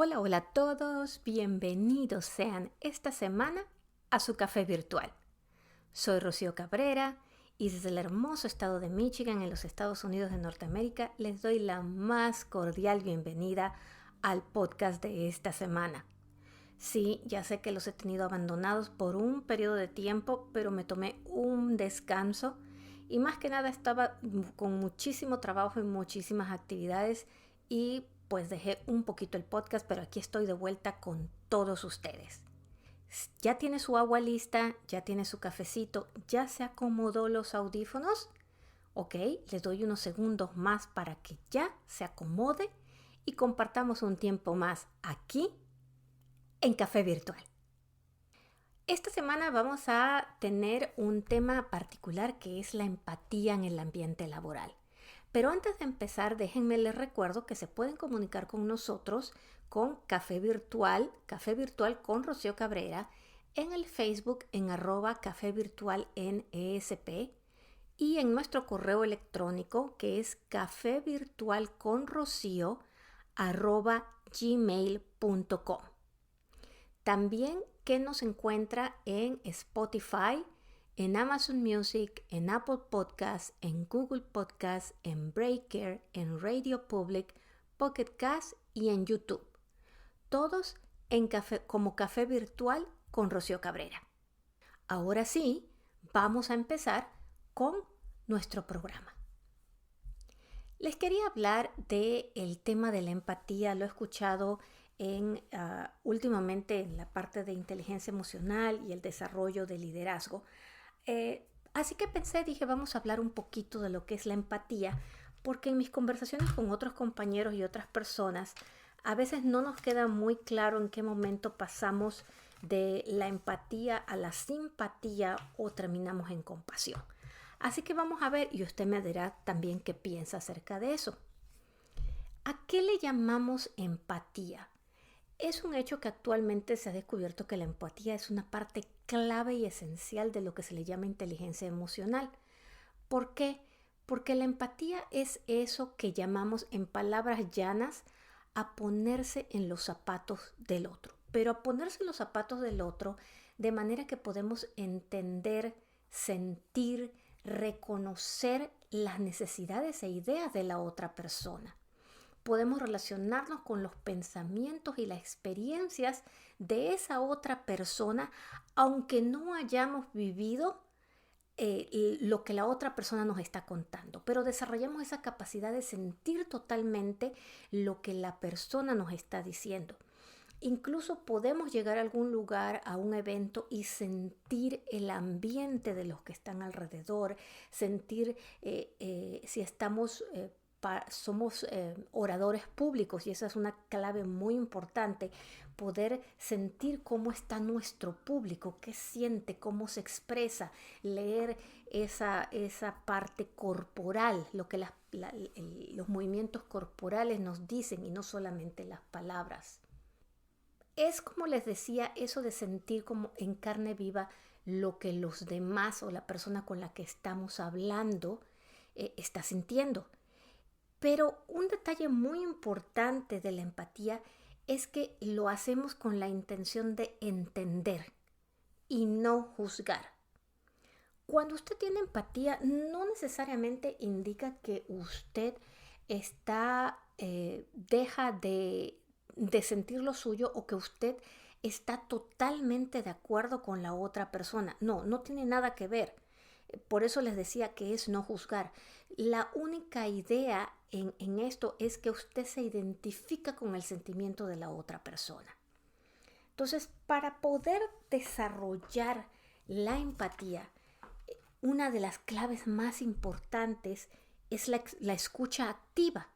Hola, hola a todos, bienvenidos sean esta semana a su café virtual. Soy Rocío Cabrera y desde el hermoso estado de Michigan en los Estados Unidos de Norteamérica les doy la más cordial bienvenida al podcast de esta semana. Sí, ya sé que los he tenido abandonados por un periodo de tiempo, pero me tomé un descanso y más que nada estaba con muchísimo trabajo y muchísimas actividades y pues dejé un poquito el podcast, pero aquí estoy de vuelta con todos ustedes. ¿Ya tiene su agua lista? ¿Ya tiene su cafecito? ¿Ya se acomodó los audífonos? Ok, les doy unos segundos más para que ya se acomode y compartamos un tiempo más aquí en Café Virtual. Esta semana vamos a tener un tema particular que es la empatía en el ambiente laboral. Pero antes de empezar, déjenme les recuerdo que se pueden comunicar con nosotros con Café Virtual con Rocío Cabrera, en el Facebook en @Café Virtual en ESP y en nuestro correo electrónico que es cafevirtualconrocio@gmail.com. También que nos encuentra en Spotify, en Amazon Music, en Apple Podcasts, en Google Podcasts, en Breaker, en Radio Public, Pocket Cast y en YouTube. Todos como Café Virtual con Rocío Cabrera. Ahora sí, vamos a empezar con nuestro programa. Les quería hablar del tema de la empatía. Lo he escuchado últimamente en la parte de inteligencia emocional y el desarrollo de liderazgo. Así que dije, vamos a hablar un poquito de lo que es la empatía, porque en mis conversaciones con otros compañeros y otras personas, a veces no nos queda muy claro en qué momento pasamos de la empatía a la simpatía o terminamos en compasión. Así que vamos a ver y usted me dirá también qué piensa acerca de eso. ¿A qué le llamamos empatía? Es un hecho que actualmente se ha descubierto que la empatía es una parte clave y esencial de lo que se le llama inteligencia emocional. ¿Por qué? Porque la empatía es eso que llamamos en palabras llanas a ponerse en los zapatos del otro. Pero a ponerse en los zapatos del otro de manera que podemos entender, sentir, reconocer las necesidades e ideas de la otra persona. Podemos relacionarnos con los pensamientos y las experiencias de esa otra persona, aunque no hayamos vivido lo que la otra persona nos está contando, pero desarrollamos esa capacidad de sentir totalmente lo que la persona nos está diciendo. Incluso podemos llegar a algún lugar, a un evento y sentir el ambiente de los que están alrededor, sentir si somos oradores públicos, y esa es una clave muy importante, poder sentir cómo está nuestro público, qué siente, cómo se expresa, leer esa parte corporal, lo que los movimientos corporales nos dicen y no solamente las palabras. Es como les decía, eso de sentir como en carne viva lo que los demás o la persona con la que estamos hablando está sintiendo. Pero un detalle muy importante de la empatía es que lo hacemos con la intención de entender y no juzgar. Cuando usted tiene empatía, no necesariamente indica que usted deja de sentir lo suyo o que usted está totalmente de acuerdo con la otra persona. No tiene nada que ver. Por eso les decía que es no juzgar. La única idea en esto es que usted se identifica con el sentimiento de la otra persona. Entonces, para poder desarrollar la empatía, una de las claves más importantes es la escucha activa,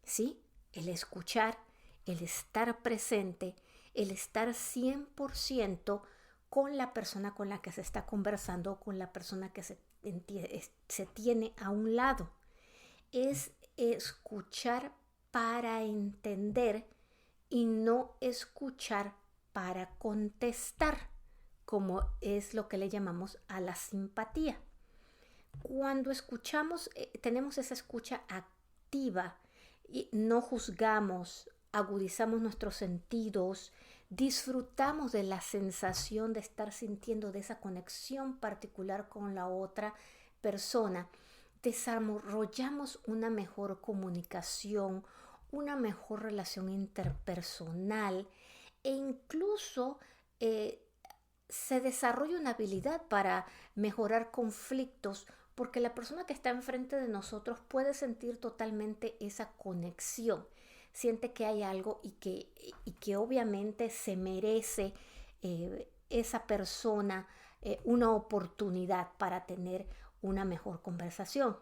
¿sí? El escuchar, el estar presente, el estar 100% con la persona con la que se está conversando, con la persona que se tiene a un lado. Es escuchar para entender y no escuchar para contestar, como es lo que le llamamos a la simpatía. Cuando escuchamos, tenemos esa escucha activa y no juzgamos agudizamos nuestros sentidos, disfrutamos de la sensación de estar sintiendo de esa conexión particular con la otra persona, desarrollamos una mejor comunicación, una mejor relación interpersonal e incluso se desarrolla una habilidad para mejorar conflictos porque la persona que está enfrente de nosotros puede sentir totalmente esa conexión, siente que hay algo y que obviamente se merece esa persona una oportunidad para tener una mejor conversación.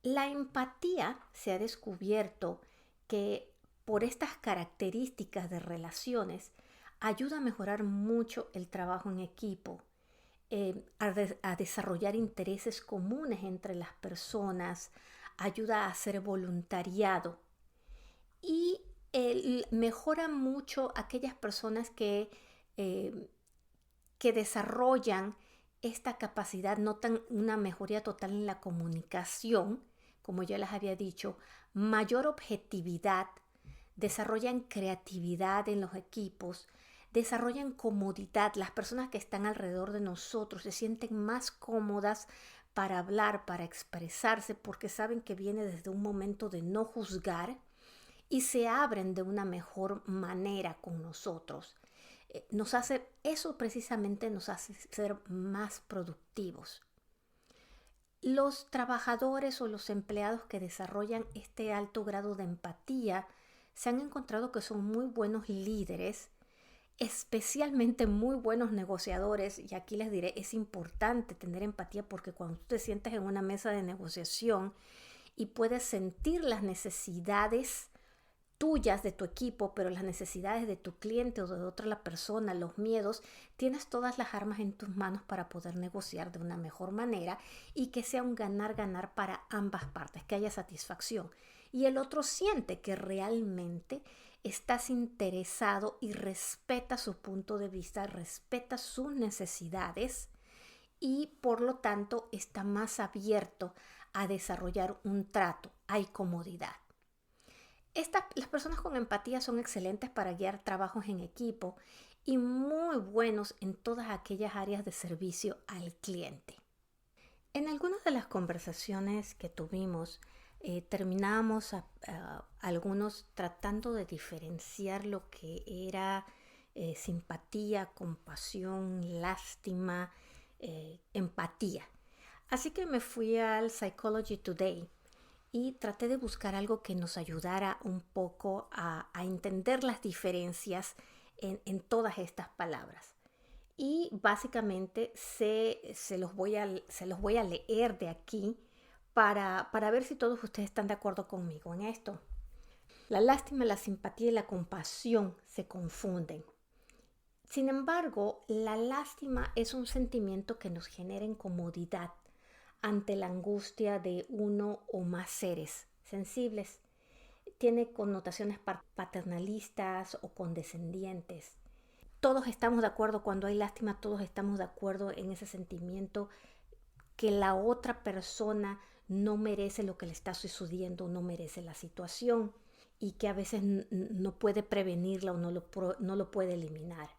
La empatía se ha descubierto que por estas características de relaciones ayuda a mejorar mucho el trabajo en equipo, a desarrollar intereses comunes entre las personas, ayuda a hacer voluntariado y mejora mucho aquellas personas que desarrollan esta capacidad, notan una mejoría total en la comunicación, como ya les había dicho, mayor objetividad, desarrollan creatividad en los equipos, desarrollan comodidad. Las personas que están alrededor de nosotros se sienten más cómodas para hablar, para expresarse, porque saben que viene desde un momento de no juzgar y se abren de una mejor manera con nosotros. Eso precisamente nos hace ser más productivos. Los trabajadores o los empleados que desarrollan este alto grado de empatía se han encontrado que son muy buenos líderes, especialmente muy buenos negociadores. Y aquí les diré, es importante tener empatía porque cuando tú te sientes en una mesa de negociación y puedes sentir las necesidades tuyas de tu equipo, pero las necesidades de tu cliente o de otra persona, los miedos, tienes todas las armas en tus manos para poder negociar de una mejor manera y que sea un ganar-ganar para ambas partes, que haya satisfacción. Y el otro siente que realmente estás interesado y respeta su punto de vista, respeta sus necesidades y por lo tanto está más abierto a desarrollar un trato. Hay comodidad. Las personas con empatía son excelentes para guiar trabajos en equipo y muy buenos en todas aquellas áreas de servicio al cliente. En algunas de las conversaciones que tuvimos, terminábamos algunos tratando de diferenciar lo que era simpatía, compasión, lástima, empatía. Así que me fui al Psychology Today y traté de buscar algo que nos ayudara un poco a entender las diferencias en todas estas palabras. Y básicamente se los voy a leer de aquí para ver si todos ustedes están de acuerdo conmigo en esto. La lástima, la simpatía y la compasión se confunden. Sin embargo, la lástima es un sentimiento que nos genera incomodidad ante la angustia de uno o más seres sensibles. Tiene connotaciones paternalistas o condescendientes. Todos estamos de acuerdo cuando hay lástima, todos estamos de acuerdo en ese sentimiento que la otra persona no merece lo que le está sucediendo, no merece la situación y que a veces no puede prevenirla o no lo puede eliminar.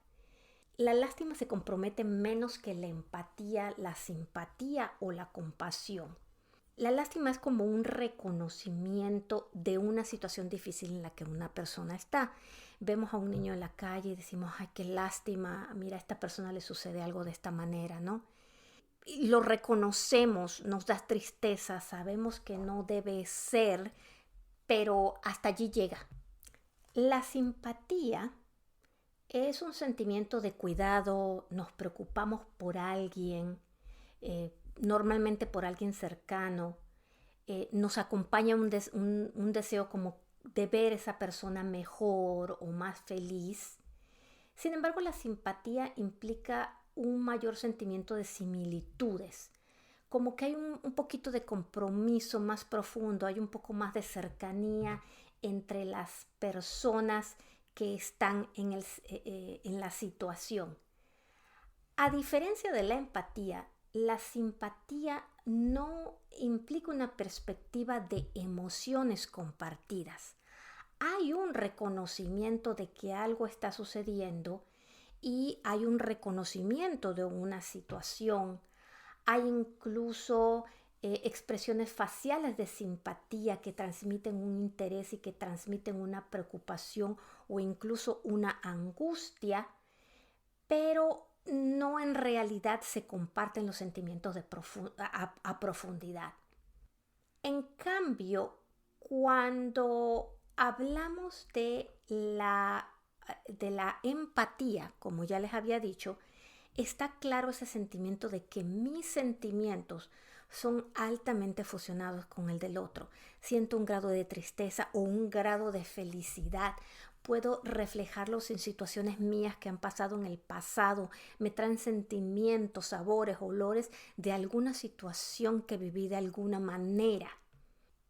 La lástima se compromete menos que la empatía, la simpatía o la compasión. La lástima es como un reconocimiento de una situación difícil en la que una persona está. Vemos a un niño en la calle y decimos, ay, qué lástima, mira, a esta persona le sucede algo de esta manera, ¿no? Y lo reconocemos, nos da tristeza, sabemos que no debe ser, pero hasta allí llega. La simpatía es un sentimiento de cuidado, nos preocupamos por alguien, normalmente por alguien cercano, nos acompaña un deseo como de ver a esa persona mejor o más feliz. Sin embargo, la simpatía implica un mayor sentimiento de similitudes, como que hay un poquito de compromiso más profundo, hay un poco más de cercanía entre las personas que están en la situación. A diferencia de la empatía, la simpatía no implica una perspectiva de emociones compartidas. hay un reconocimiento de que algo está sucediendo y hay un reconocimiento de una situación. Hay incluso expresiones faciales de simpatía que transmiten un interés y que transmiten una preocupación o incluso una angustia, pero no en realidad se comparten los sentimientos a profundidad. En cambio, cuando hablamos de la empatía, como ya les había dicho, está claro ese sentimiento de que mis sentimientos son altamente fusionados con el del otro. Siento un grado de tristeza o un grado de felicidad. Puedo reflejarlos en situaciones mías que han pasado en el pasado. Me traen sentimientos, sabores, olores de alguna situación que viví de alguna manera.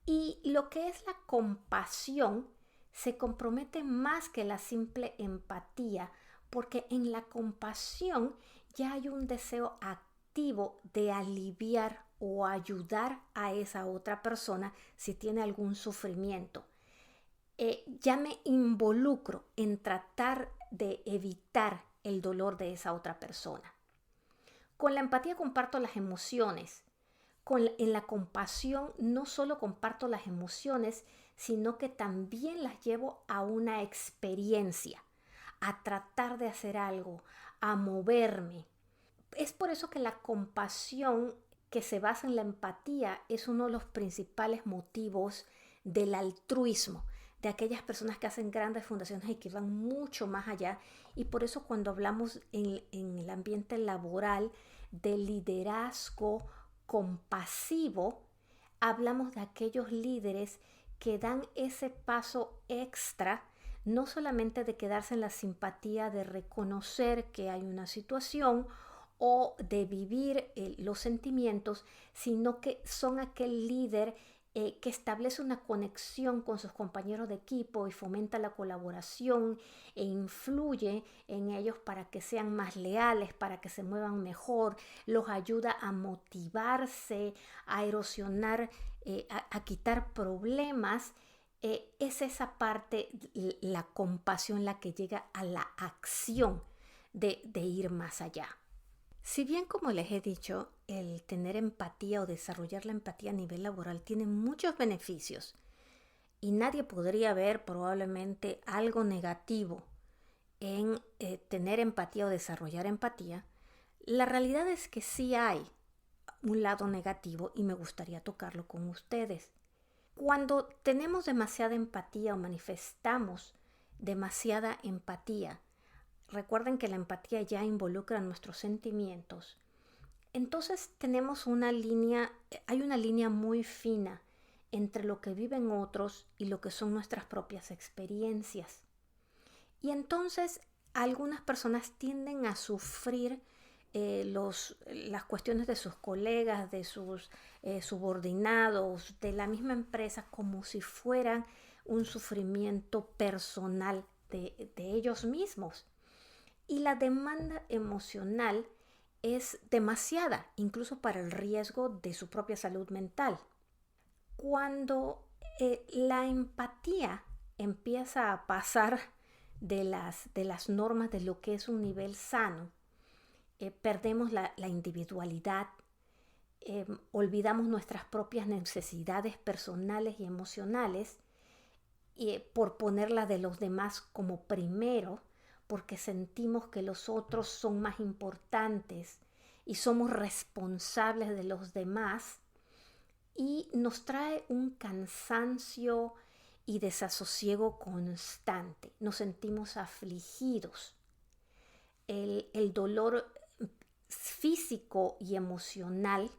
Y lo que es la compasión se compromete más que la simple empatía, porque en la compasión ya hay un deseo activo de aliviar o ayudar a esa otra persona si tiene algún sufrimiento. Ya me involucro en tratar de evitar el dolor de esa otra persona. Con la empatía comparto las emociones. En la compasión no solo comparto las emociones, sino que también las llevo a una experiencia, a tratar de hacer algo, a moverme. Es por eso que la compasión que se basa en la empatía es uno de los principales motivos del altruismo, de aquellas personas que hacen grandes fundaciones y que van mucho más allá. Y por eso cuando hablamos en el ambiente laboral de liderazgo compasivo, hablamos de aquellos líderes que dan ese paso extra, no solamente de quedarse en la simpatía de reconocer que hay una situación o de vivir los sentimientos, sino que son aquel líder que establece una conexión con sus compañeros de equipo y fomenta la colaboración e influye en ellos para que sean más leales, para que se muevan mejor, los ayuda a motivarse, a erosionar, a quitar problemas. Es esa parte, la compasión, la que llega a la acción de ir más allá. Si bien, como les he dicho, el tener empatía o desarrollar la empatía a nivel laboral tiene muchos beneficios y nadie podría ver probablemente algo negativo en tener empatía o desarrollar empatía, la realidad es que sí hay un lado negativo y me gustaría tocarlo con ustedes. Cuando tenemos demasiada empatía o manifestamos demasiada empatía, recuerden que la empatía ya involucra nuestros sentimientos. Entonces hay una línea muy fina entre lo que viven otros y lo que son nuestras propias experiencias. Y entonces algunas personas tienden a sufrir las cuestiones de sus colegas, de sus subordinados, de la misma empresa, como si fueran un sufrimiento personal de ellos mismos. Y la demanda emocional es demasiada, incluso para el riesgo de su propia salud mental. Cuando la empatía empieza a pasar de las normas de lo que es un nivel sano, perdemos la individualidad, olvidamos nuestras propias necesidades personales y emocionales por poner la de los demás como primero, porque sentimos que los otros son más importantes y somos responsables de los demás, y nos trae un cansancio y desasosiego constante. Nos sentimos afligidos. El dolor físico y emocional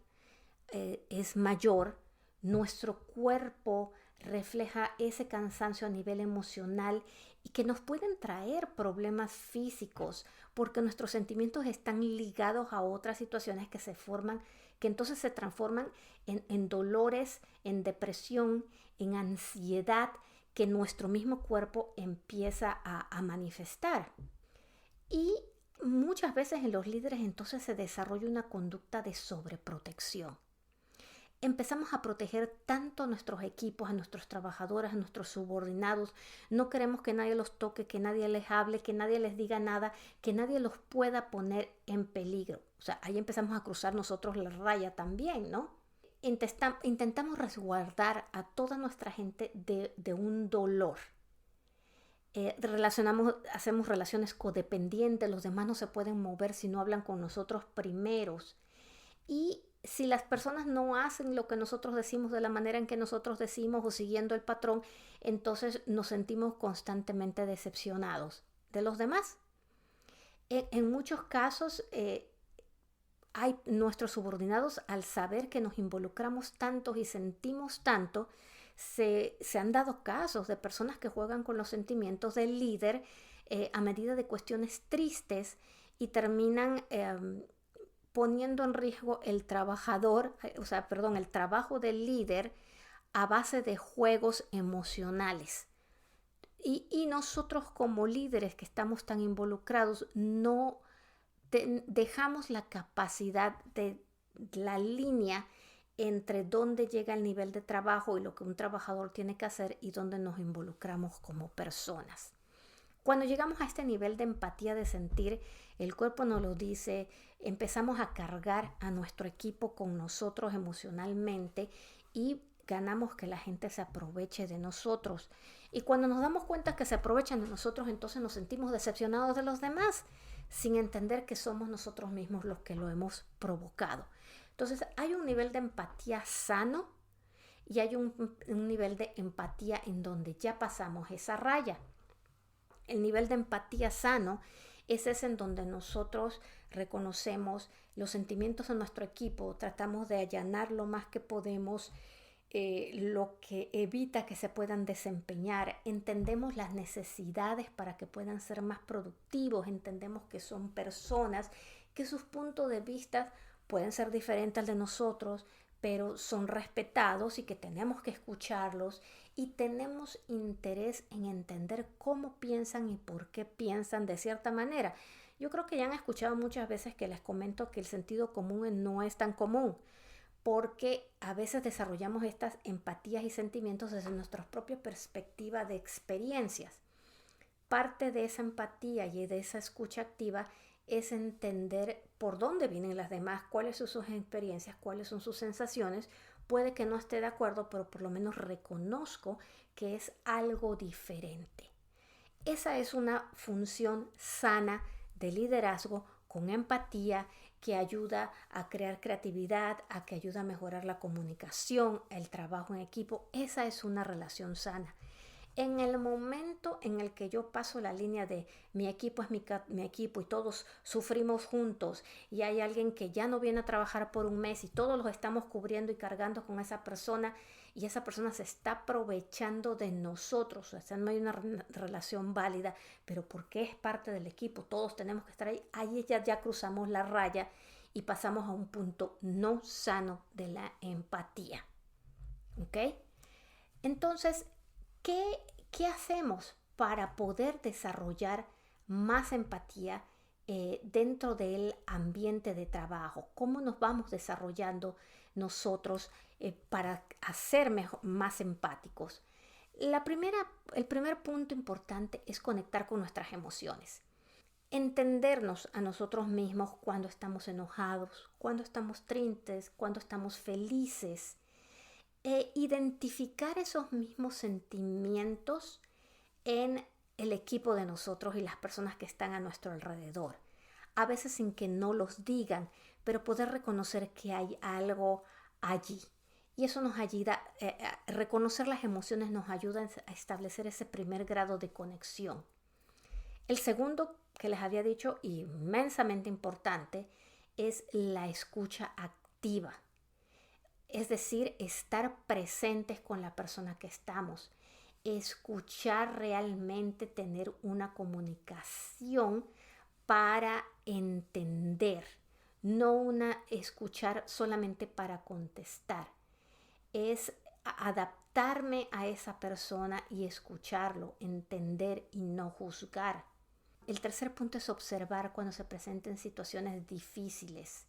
es mayor. Nuestro cuerpo refleja ese cansancio a nivel emocional y que nos pueden traer problemas físicos porque nuestros sentimientos están ligados a otras situaciones que se forman, que entonces se transforman en dolores, en depresión, en ansiedad que nuestro mismo cuerpo empieza a manifestar. Y muchas veces en los líderes entonces se desarrolla una conducta de sobreprotección. empezamos a proteger tanto a nuestros equipos, a nuestros trabajadores, a nuestros subordinados. No queremos que nadie los toque, que nadie les hable, que nadie les diga nada, que nadie los pueda poner en peligro. O sea, ahí empezamos a cruzar nosotros la raya también, ¿no? Intentamos resguardar a toda nuestra gente de un dolor. Hacemos relaciones codependientes, los demás no se pueden mover si no hablan con nosotros primeros. Y si las personas no hacen lo que nosotros decimos de la manera en que nosotros decimos o siguiendo el patrón, entonces nos sentimos constantemente decepcionados de los demás. En muchos casos, hay nuestros subordinados, al saber que nos involucramos tanto y sentimos tanto, se han dado casos de personas que juegan con los sentimientos del líder a medida de cuestiones tristes y terminan poniendo en riesgo el trabajo del líder a base de juegos emocionales. Y nosotros como líderes que estamos tan involucrados no dejamos la capacidad de la línea entre dónde llega el nivel de trabajo y lo que un trabajador tiene que hacer y dónde nos involucramos como personas. Cuando llegamos a este nivel de empatía, de sentir, el cuerpo nos lo dice, empezamos a cargar a nuestro equipo con nosotros emocionalmente y ganamos que la gente se aproveche de nosotros. Y cuando nos damos cuenta que se aprovechan de nosotros, entonces nos sentimos decepcionados de los demás, sin entender que somos nosotros mismos los que lo hemos provocado. Entonces hay un nivel de empatía sano y hay un nivel de empatía en donde ya pasamos esa raya. El nivel de empatía sano es ese en donde nosotros reconocemos los sentimientos de nuestro equipo, tratamos de allanar lo más que podemos lo que evita que se puedan desempeñar, entendemos las necesidades para que puedan ser más productivos, entendemos que son personas, que sus puntos de vista pueden ser diferentes al de nosotros, pero son respetados y que tenemos que escucharlos y tenemos interés en entender cómo piensan y por qué piensan de cierta manera. Yo creo que ya han escuchado muchas veces que les comento que el sentido común no es tan común, porque a veces desarrollamos estas empatías y sentimientos desde nuestra propia perspectiva de experiencias. Parte de esa empatía y de esa escucha activa es entender por dónde vienen las demás, cuáles son sus experiencias, cuáles son sus sensaciones. Puede que no esté de acuerdo, pero por lo menos reconozco que es algo diferente. Esa es una función sana de liderazgo con empatía que ayuda a crear creatividad, a que ayuda a mejorar la comunicación, el trabajo en equipo. Esa es una relación sana. En el momento en el que yo paso la línea de mi equipo es mi equipo y todos sufrimos juntos y hay alguien que ya no viene a trabajar por un mes y todos los estamos cubriendo y cargando con esa persona y esa persona se está aprovechando de nosotros, o sea, no hay una relación válida, pero porque es parte del equipo, todos tenemos que estar ahí, ahí ya cruzamos la raya y pasamos a un punto no sano de la empatía. ¿Ok? Entonces, ¿qué hacemos para poder desarrollar más empatía dentro del ambiente de trabajo? ¿Cómo nos vamos desarrollando nosotros para ser más empáticos? El primer punto importante es conectar con nuestras emociones. Entendernos a nosotros mismos cuando estamos enojados, cuando estamos tristes, cuando estamos felices. Identificar esos mismos sentimientos en el equipo de nosotros y las personas que están a nuestro alrededor. A veces sin que no los digan, pero poder reconocer que hay algo allí. Y eso nos ayuda, reconocer las emociones nos ayuda a establecer ese primer grado de conexión. El segundo que les había dicho, inmensamente importante, es la escucha activa. Es decir, estar presentes con la persona que estamos, escuchar realmente, tener una comunicación para entender, no escuchar solamente para contestar. Es adaptarme a esa persona y escucharlo, entender y no juzgar. El tercer punto es observar cuando se presenten situaciones difíciles.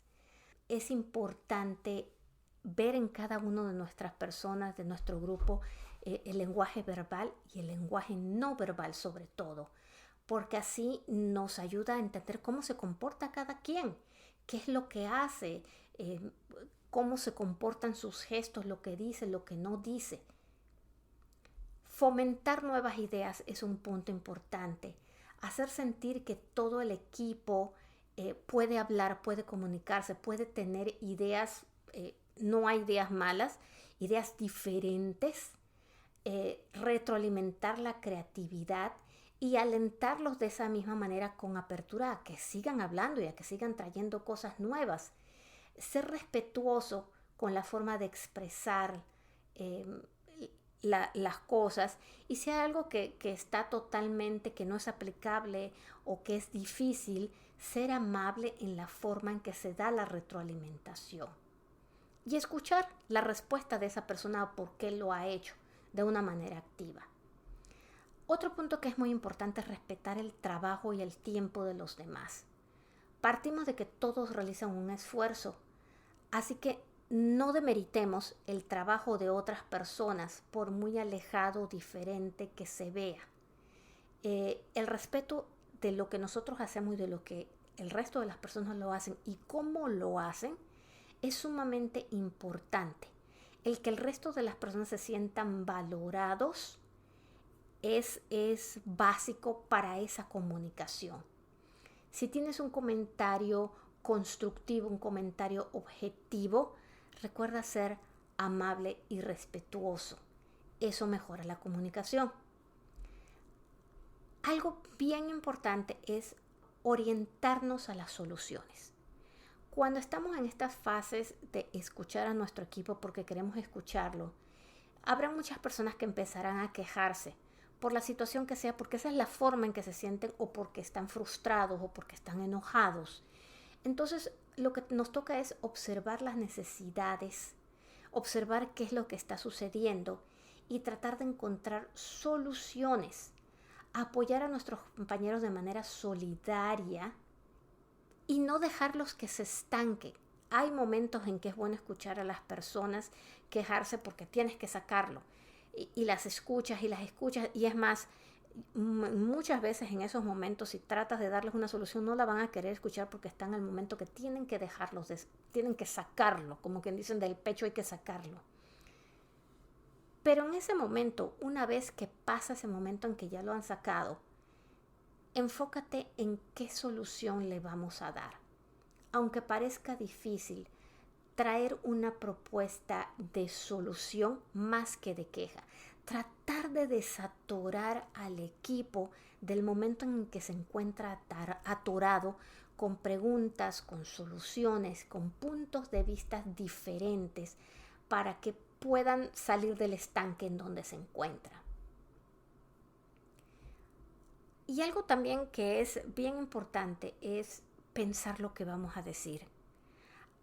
Es importante ver en cada uno de nuestras personas, de nuestro grupo, el lenguaje verbal y el lenguaje no verbal sobre todo, porque así nos ayuda a entender cómo se comporta cada quien, qué es lo que hace, cómo se comportan sus gestos, lo que dice, lo que no dice. Fomentar nuevas ideas es un punto importante. Hacer sentir que todo el equipo puede hablar, puede comunicarse, puede tener ideas, no hay ideas malas, ideas diferentes, retroalimentar la creatividad y alentarlos de esa misma manera con apertura a que sigan hablando y a que sigan trayendo cosas nuevas. Ser respetuoso con la forma de expresar las cosas, y si hay algo que está totalmente, que no es aplicable o que es difícil, ser amable en la forma en que se da la retroalimentación y escuchar la respuesta de esa persona por qué lo ha hecho de una manera activa. Otro punto que es muy importante es respetar el trabajo y el tiempo de los demás. Partimos de que todos realizan un esfuerzo, así que no demeritemos el trabajo de otras personas por muy alejado o diferente que se vea. El respeto de lo que nosotros hacemos y de lo que el resto de las personas lo hacen y cómo lo hacen es sumamente importante. El que el resto de las personas se sientan valorados es básico para esa comunicación. Si tienes un comentario constructivo, un comentario objetivo, recuerda ser amable y respetuoso. Eso mejora la comunicación. Algo bien importante es orientarnos a las soluciones. Cuando estamos en estas fases de escuchar a nuestro equipo porque queremos escucharlo, habrá muchas personas que empezarán a quejarse por la situación que sea, porque esa es la forma en que se sienten, o porque están frustrados o porque están enojados. Entonces, lo que nos toca es observar las necesidades, observar qué es lo que está sucediendo y tratar de encontrar soluciones, apoyar a nuestros compañeros de manera solidaria y no dejarlos que se estanquen. Hay momentos en que es bueno escuchar a las personas quejarse porque tienes que sacarlo, y las escuchas y es más, muchas veces en esos momentos, si tratas de darles una solución, no la van a querer escuchar porque están en el momento que tienen que dejarlos, tienen que sacarlo, como quien dicen, del pecho hay que sacarlo. Pero en ese momento, una vez que pasa ese momento en que ya lo han sacado, enfócate en qué solución le vamos a dar. Aunque parezca difícil, traer una propuesta de solución más que de queja. Tratar de desatorar al equipo del momento en que se encuentra atorado con preguntas, con soluciones, con puntos de vista diferentes para que puedan salir del estanque en donde se encuentra. Y algo también que es bien importante es pensar lo que vamos a decir.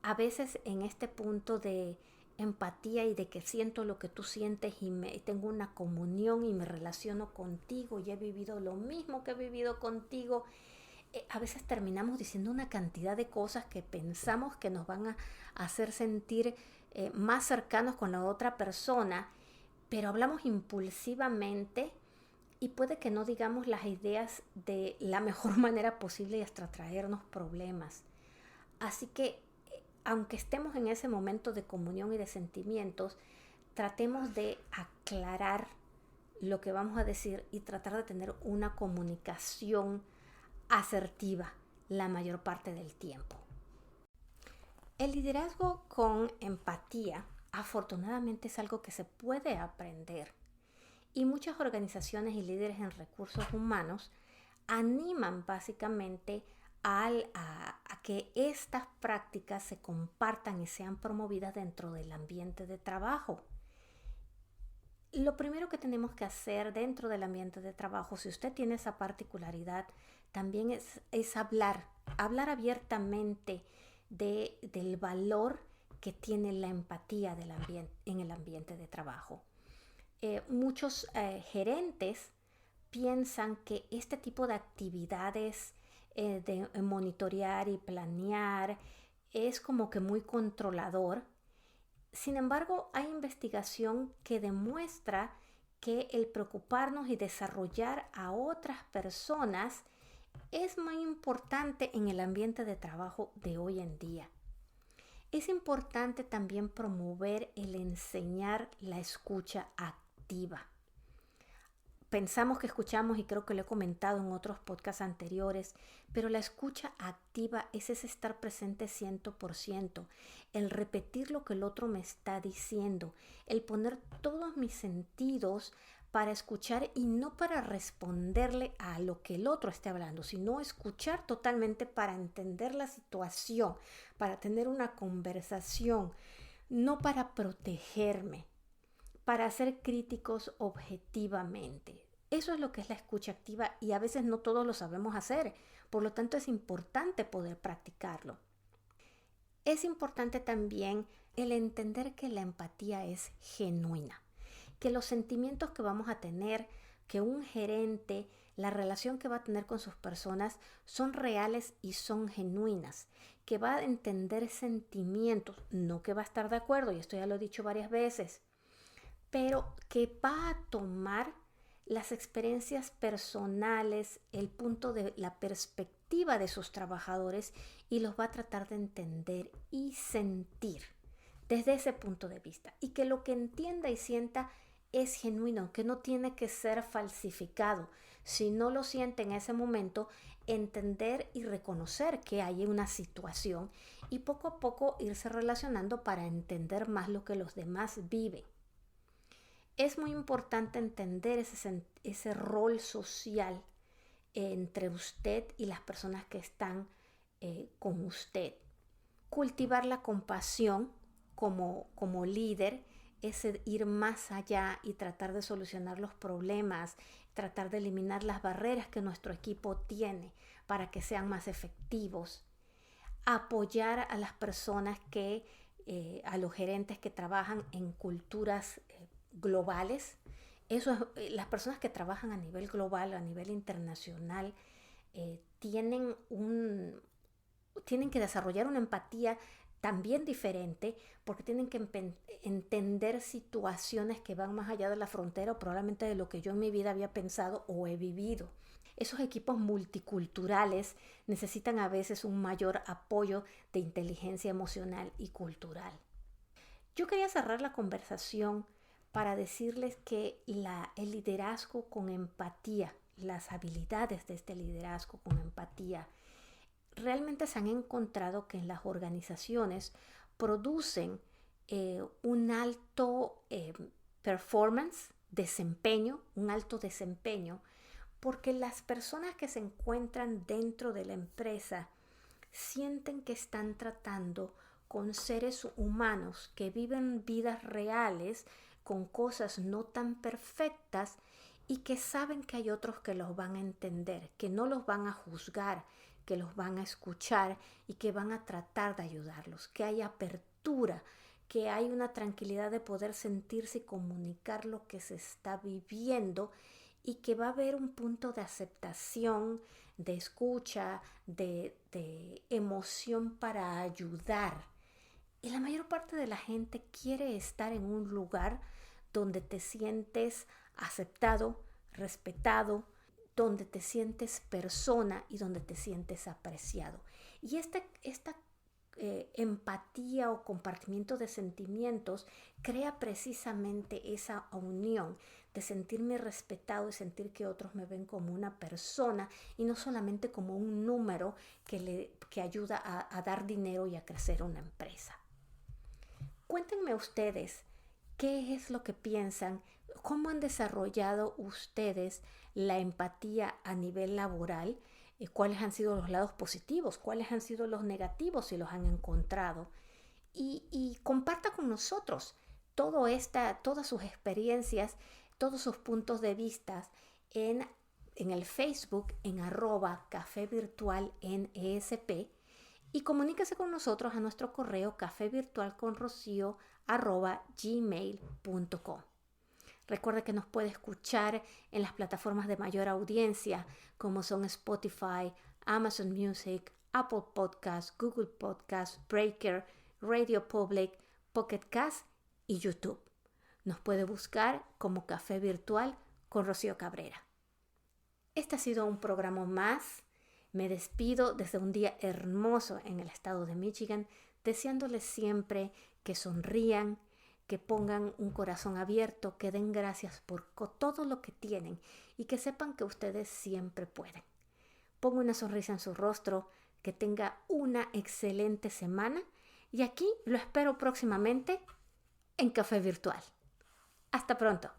A veces en este punto de empatía y de que siento lo que tú sientes y tengo una comunión y me relaciono contigo y he vivido lo mismo que he vivido contigo, a veces terminamos diciendo una cantidad de cosas que pensamos que nos van a hacer sentir más cercanos con la otra persona, pero hablamos impulsivamente y puede que no digamos las ideas de la mejor manera posible y hasta traernos problemas. Así que aunque estemos en ese momento de comunión y de sentimientos, tratemos de aclarar lo que vamos a decir y tratar de tener una comunicación asertiva la mayor parte del tiempo. El liderazgo con empatía, afortunadamente, es algo que se puede aprender, y muchas organizaciones y líderes en recursos humanos animan básicamente a que estas prácticas se compartan y sean promovidas dentro del ambiente de trabajo. Lo primero que tenemos que hacer dentro del ambiente de trabajo, si usted tiene esa particularidad, también es hablar abiertamente del valor que tiene la empatía en el ambiente de trabajo. Muchos gerentes piensan que este tipo de actividades de monitorear y planear es como que muy controlador. Sin embargo, hay investigación que demuestra que el preocuparnos y desarrollar a otras personas es muy importante en el ambiente de trabajo de hoy en día. Es importante también promover el enseñar la escucha activa. Pensamos que escuchamos, y creo que lo he comentado en otros podcasts anteriores, pero la escucha activa es ese estar presente 100%, el repetir lo que el otro me está diciendo, el poner todos mis sentidos para escuchar y no para responderle a lo que el otro esté hablando, sino escuchar totalmente para entender la situación, para tener una conversación, no para protegerme, para ser críticos objetivamente. Eso es lo que es la escucha activa y a veces no todos lo sabemos hacer, por lo tanto es importante poder practicarlo. Es importante también el entender que la empatía es genuina, que los sentimientos que vamos a tener, que un gerente, la relación que va a tener con sus personas son reales y son genuinas, que va a entender sentimientos, no que va a estar de acuerdo, y esto ya lo he dicho varias veces, pero que va a tomar las experiencias personales, el punto de la perspectiva de sus trabajadores y los va a tratar de entender y sentir desde ese punto de vista. Y que lo que entienda y sienta es genuino, que no tiene que ser falsificado. Si no lo siente en ese momento, entender y reconocer que hay una situación y poco a poco irse relacionando para entender más lo que los demás viven. Es muy importante entender ese rol social entre usted y las personas que están con usted. Cultivar la compasión como líder es ir más allá y tratar de solucionar los problemas, tratar de eliminar las barreras que nuestro equipo tiene para que sean más efectivos. Apoyar a las personas a los gerentes que trabajan en culturas globales. Las personas que trabajan a nivel global, a nivel internacional, tienen que desarrollar una empatía también diferente porque tienen que entender situaciones que van más allá de la frontera o probablemente de lo que yo en mi vida había pensado o he vivido. Esos equipos multiculturales necesitan a veces un mayor apoyo de inteligencia emocional y cultural. Yo quería cerrar la conversación para decirles que el liderazgo con empatía, las habilidades de este liderazgo con empatía, realmente se han encontrado que en las organizaciones producen un alto performance, desempeño, un alto desempeño, porque las personas que se encuentran dentro de la empresa sienten que están tratando con seres humanos que viven vidas reales, con cosas no tan perfectas y que saben que hay otros que los van a entender, que no los van a juzgar, que los van a escuchar y que van a tratar de ayudarlos, que hay apertura, que hay una tranquilidad de poder sentirse y comunicar lo que se está viviendo y que va a haber un punto de aceptación, de escucha, de emoción para ayudar. Y la mayor parte de la gente quiere estar en un lugar donde te sientes aceptado, respetado, donde te sientes persona y donde te sientes apreciado. Y esta empatía o compartimiento de sentimientos crea precisamente esa unión de sentirme respetado y sentir que otros me ven como una persona y no solamente como un número que ayuda a dar dinero y a crecer una empresa. Cuéntenme ustedes qué es lo que piensan, cómo han desarrollado ustedes la empatía a nivel laboral, cuáles han sido los lados positivos, cuáles han sido los negativos si los han encontrado. Y comparta con nosotros todas sus experiencias, todos sus puntos de vista en el Facebook en @cafevirtualnesp y comuníquese con nosotros a nuestro correo cafevirtualconrocio@gmail.com. Recuerde que nos puede escuchar en las plataformas de mayor audiencia como son Spotify, Amazon Music, Apple Podcasts, Google Podcasts, Breaker, Radio Public, Pocket Cast y YouTube. Nos puede buscar como Café Virtual con Rocío Cabrera. Este ha sido un programa más. Me despido desde un día hermoso en el estado de Michigan, deseándoles siempre que sonrían, que pongan un corazón abierto, que den gracias por todo lo que tienen y que sepan que ustedes siempre pueden. Ponga una sonrisa en su rostro, que tenga una excelente semana y aquí lo espero próximamente en Café Virtual. Hasta pronto.